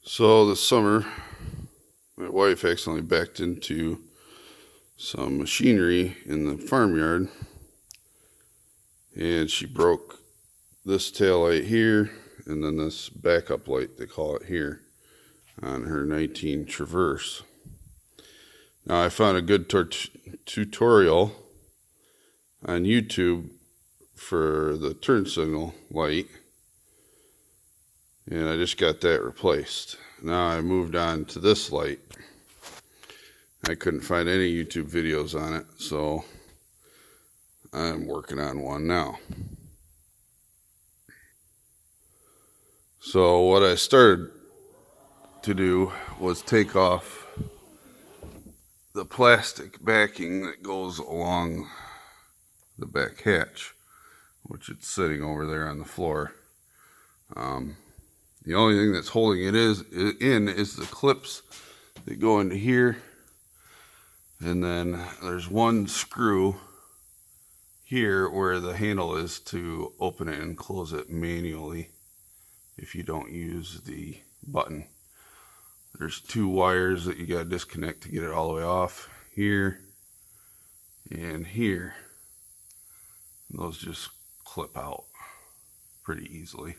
So this summer, my wife accidentally backed into some machinery in the farmyard, and she broke this tail light here and then this backup light, they call it here, on her 19 Traverse. Now I found a good tutorial on YouTube for the turn signal light, and I just got that replaced. Now I moved on to this light. I couldn't find any YouTube videos on it, so I'm working on one now. So what I started to do was take off the plastic backing that goes along the back hatch, which it's sitting over there on the floor. The only thing that's holding it is the clips that go into here, and then there's one screw here where the handle is to open it and close it manually if you don't use the button. There's two wires that you got to disconnect to get it all the way off, here and here. And those just clip out pretty easily.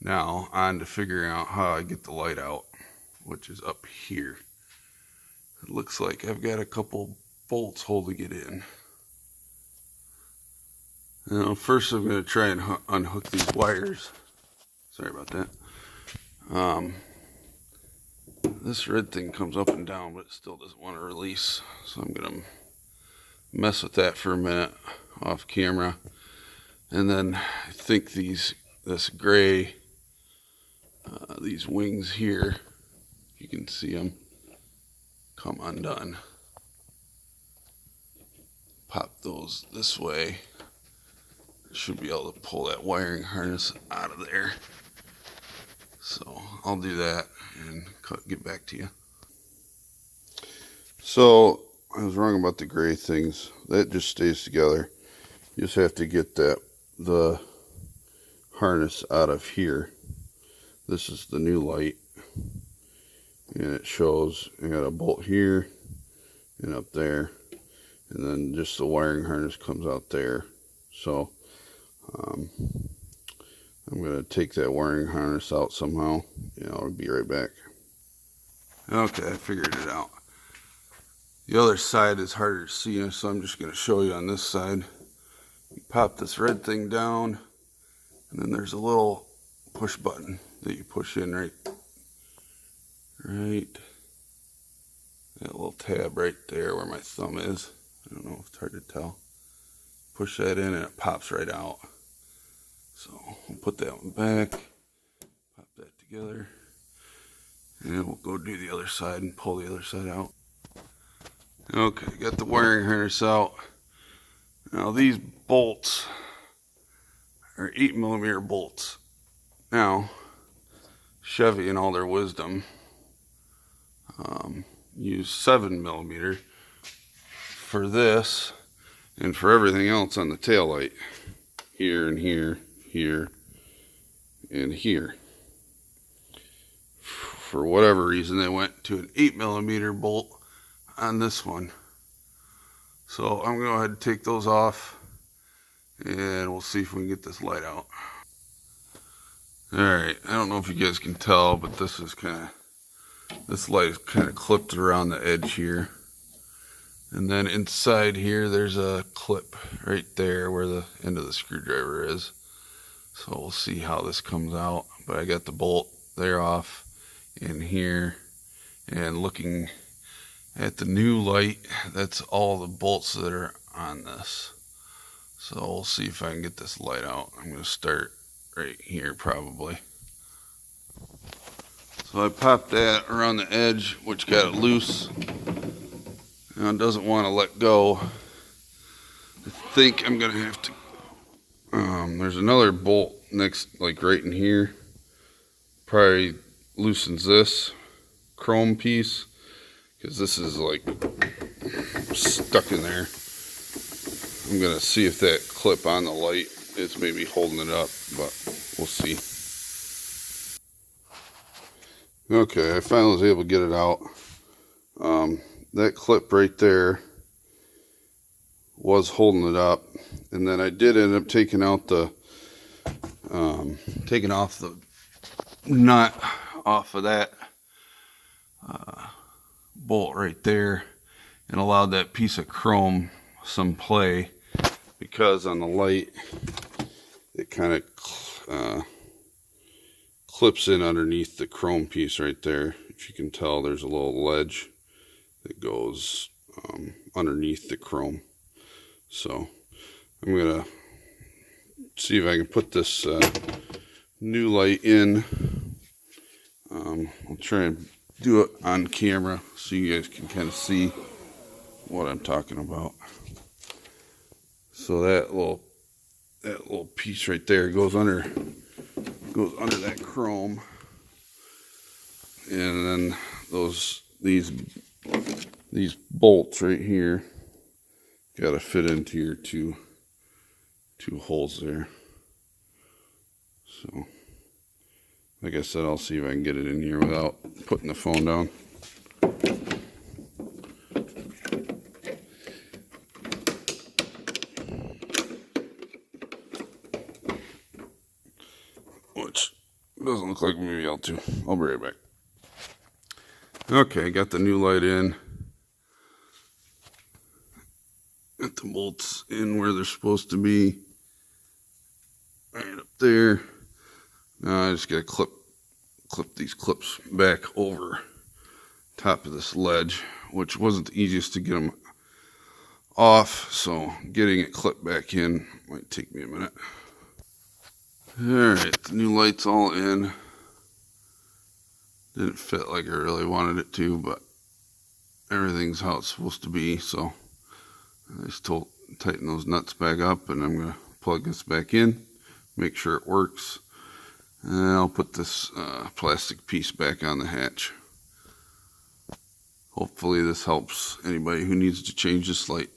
Now on to figuring out how I get the light out, which is up here. It looks like I've got a couple bolts holding it in. Now first I'm going to try and unhook these wires. Sorry about that. This red thing comes up and down, but it still doesn't want to release. So I'm going to mess with that for a minute off camera. And then I think this gray, these wings here, you can see them come undone. Pop those this way. Should be able to pull that wiring harness out of there. So I'll do that and get back to you. So I was wrong about the gray things. That just stays together. You just have to get the harness out of here. This is the new light, and it shows I got a bolt here and up there, and then just the wiring harness comes out there. So I'm going to take that wiring harness out somehow. Yeah, I'll be right back. Okay, I figured it out. The other side is harder to see, so I'm just going to show you on this side. You pop this red thing down, and then there's a little push button that you push in right that little tab right there where my thumb is. I don't know if it's hard to tell. Push that in and it pops right out. So we'll put that one back, pop that together, and we'll go do the other side and pull the other side out. Okay, got the wiring harness out. Now these bolts are 8mm bolts. Now, Chevy in all their wisdom use 7mm for this and for everything else on the tail light. Here and here, here, and here. For whatever reason, they went to an 8mm bolt on this one. So I'm going to go ahead and take those off, and we'll see if we can get this light out. Alright, I don't know if you guys can tell, but this light is kind of clipped around the edge here. And then inside here, there's a clip right there where the end of the screwdriver is. So we'll see how this comes out. But I got the bolt there off in here. And looking at the new light, that's all the bolts that are on this. So we'll see if I can get this light out. I'm going to start right here probably. So I popped that around the edge, which got it loose. Now it doesn't want to let go. I think I'm going to have to, there's another bolt next, like right in here. Probably loosens this chrome piece, because this is like stuck in there. I'm going to see if that clip on the light is maybe holding it up, but we'll see. Okay, I finally was able to get it out. That clip right there was holding it up, and then I did end up taking out the taking off the nut off of that bolt right there, and allowed that piece of chrome some play, because on the light it kind of clips in underneath the chrome piece right there. If you can tell, there's a little ledge that goes underneath the chrome. So I'm gonna see if I can put this new light in. I'll try and do it on camera so you guys can kind of see what I'm talking about. So that little piece right there goes under that chrome, and then these bolts right here got to fit into your two holes there. So like I said, I'll see if I can get it in here without putting the phone down. Which doesn't look like maybe I'll do. I'll be right back. Okay, got the new light in. Got the bolts in where they're supposed to be. Right up there. Now I just gotta clip these clips back over top of this ledge, which wasn't the easiest to get them off, so getting it clipped back in might take me a minute. Alright, the new light's all in. Didn't fit like I really wanted it to, but everything's how it's supposed to be, so I just tighten those nuts back up, and I'm going to plug this back in, make sure it works, and I'll put this plastic piece back on the hatch. Hopefully this helps anybody who needs to change this light.